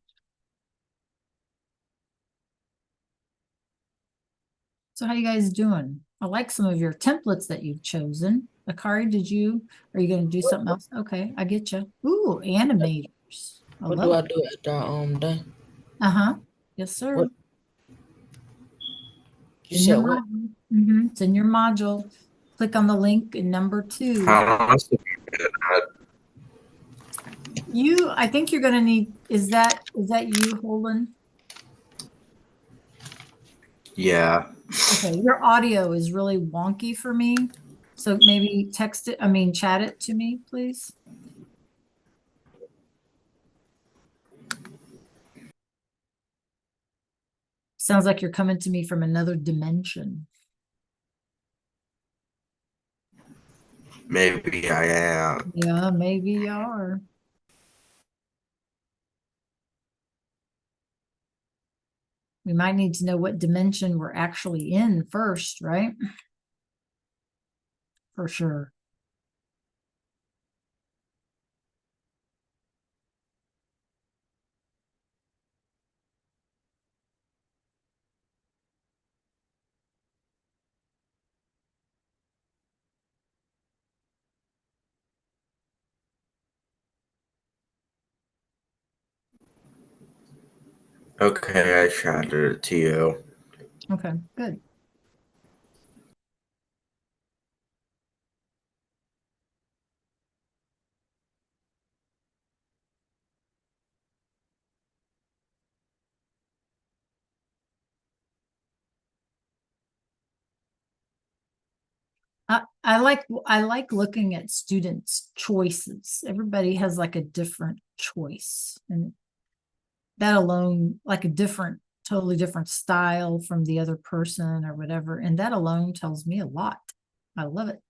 So how you guys doing? I like some of your templates that you've chosen. Akari, are you going to do something else? Okay, I get you. Ooh, animators. I What love do I it. do after done? Uh-huh. Yes, sir. What? You In your said what? module. It's in your module. Click on the link in number 2. I think you're going to need, is that you, Holden? Yeah. Okay, your audio is really wonky for me. So maybe chat it to me, please. Sounds like you're coming to me from another dimension. Maybe I am. Yeah, maybe you are. We might need to know what dimension we're actually in first, right? For sure. Okay, I shouted it to you. Okay, good. I like looking at students' choices. Everybody has like a different choice, and that alone, like totally different style from the other person or whatever, and that alone tells me a lot. I love it.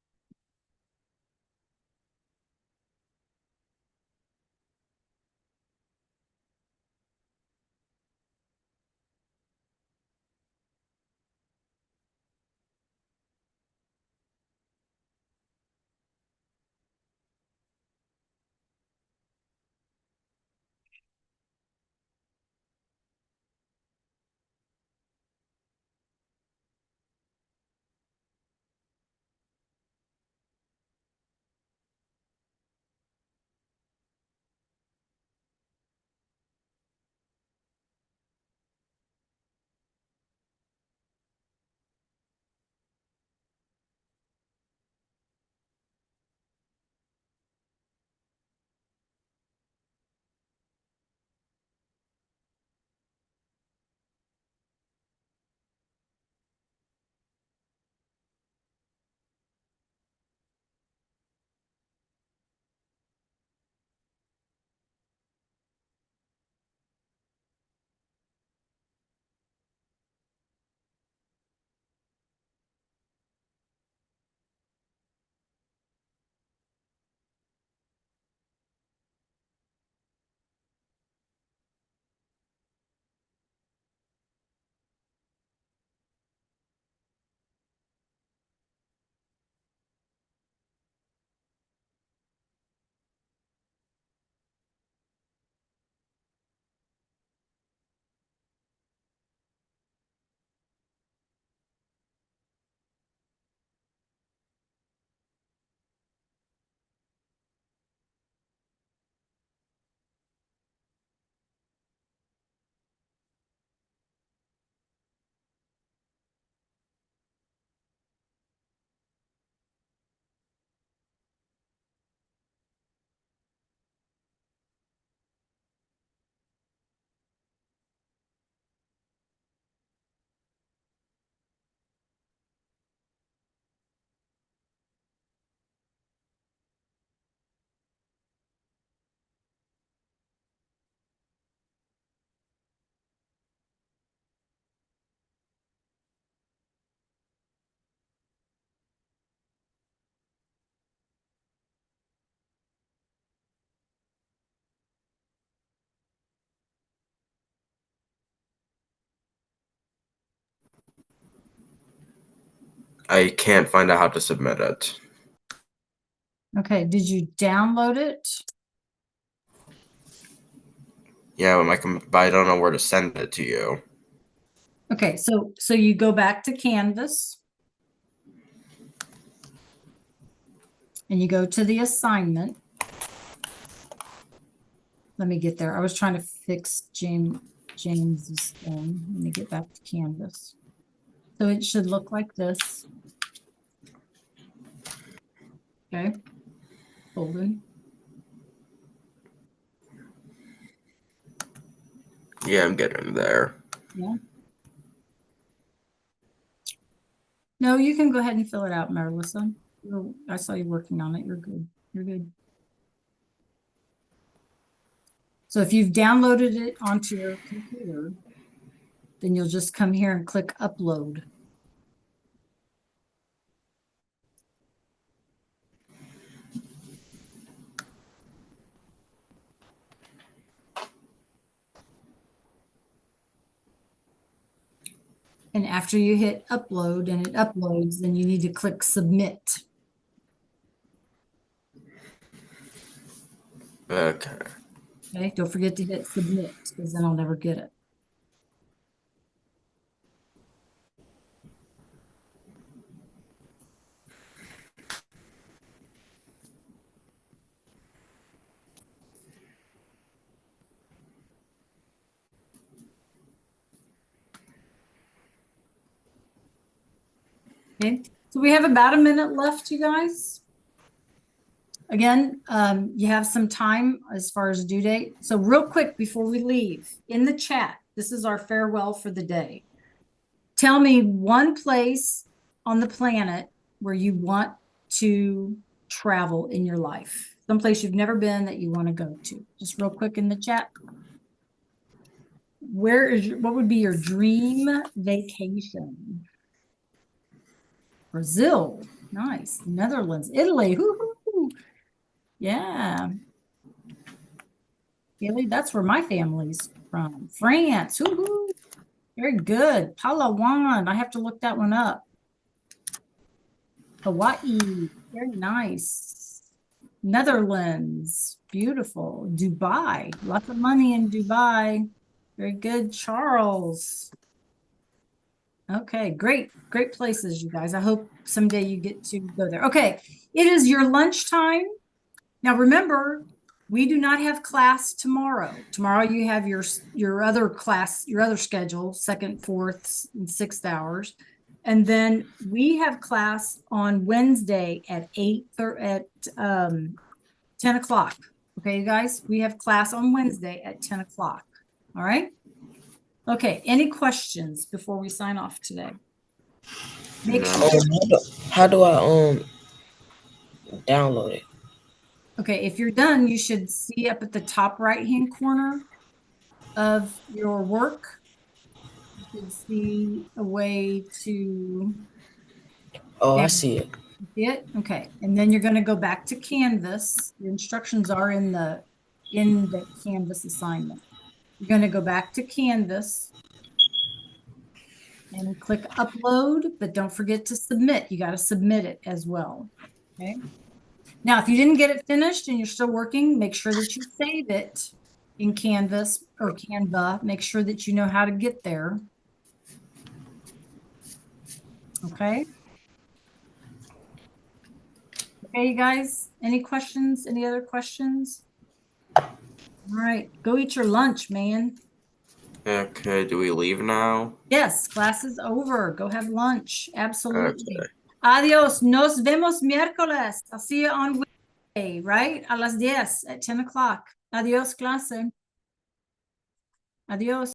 I can't find out how to submit it. Okay, did you download it? Yeah, but I don't know where to send it to you. Okay, so you go back to Canvas. And you go to the assignment. Let me get there. I was trying to fix James's thing. Let me get back to Canvas. So it should look like this. Okay. Golden. Yeah, I'm getting there. Yeah. No, you can go ahead and fill it out, Marilisa. I saw you working on it. You're good. You're good. So if you've downloaded it onto your computer, then you'll just come here and click upload. And after you hit upload and it uploads, then you need to click submit. Okay. Okay, don't forget to hit submit because then I'll never get it. Okay, so we have about a minute left, you guys. Again, you have some time as far as due date. So real quick before we leave, in the chat, this is our farewell for the day. Tell me one place on the planet where you want to travel in your life. Someplace you've never been that you want to go to. Just real quick in the chat. What would be your dream vacation? Brazil, nice. Netherlands, Italy, hoo-hoo. Yeah. Italy, that's where my family's from. France, hoo-hoo. Very good. Palawan, I have to look that one up. Hawaii, very nice. Netherlands, beautiful. Dubai, lots of money in Dubai. Very good, Charles. Okay, great places, you guys. I hope someday you get to go there. Okay, it is your lunchtime. Now remember, we do not have class tomorrow. Tomorrow you have your other class, your other schedule, second, fourth, and sixth hours. And then we have class on Wednesday at 10 o'clock. Okay, you guys, we have class on Wednesday at 10 o'clock. All right. Okay, any questions before we sign off today? Make sure. How do I download it? Okay, if you're done, you should see up at the top right-hand corner of your work. You should see a way to Oh, I see it. see it. Okay, and then you're going to go back to Canvas. The instructions are in the Canvas assignment. You're going to go back to Canvas and click upload, but don't forget to submit. You got to submit it as well. Okay. Now, if you didn't get it finished and you're still working, make sure that you save it in Canvas or Canva. Make sure that you know how to get there. Okay. Okay, you guys, any questions? Any other questions? All right, go eat your lunch, man. Okay, do we leave now? Yes, class is over. Go have lunch. Absolutely. Okay. Adios. Nos vemos miércoles. I'll see you on Wednesday, right? A las 10 at 10 o'clock. Adios, clase. Adios.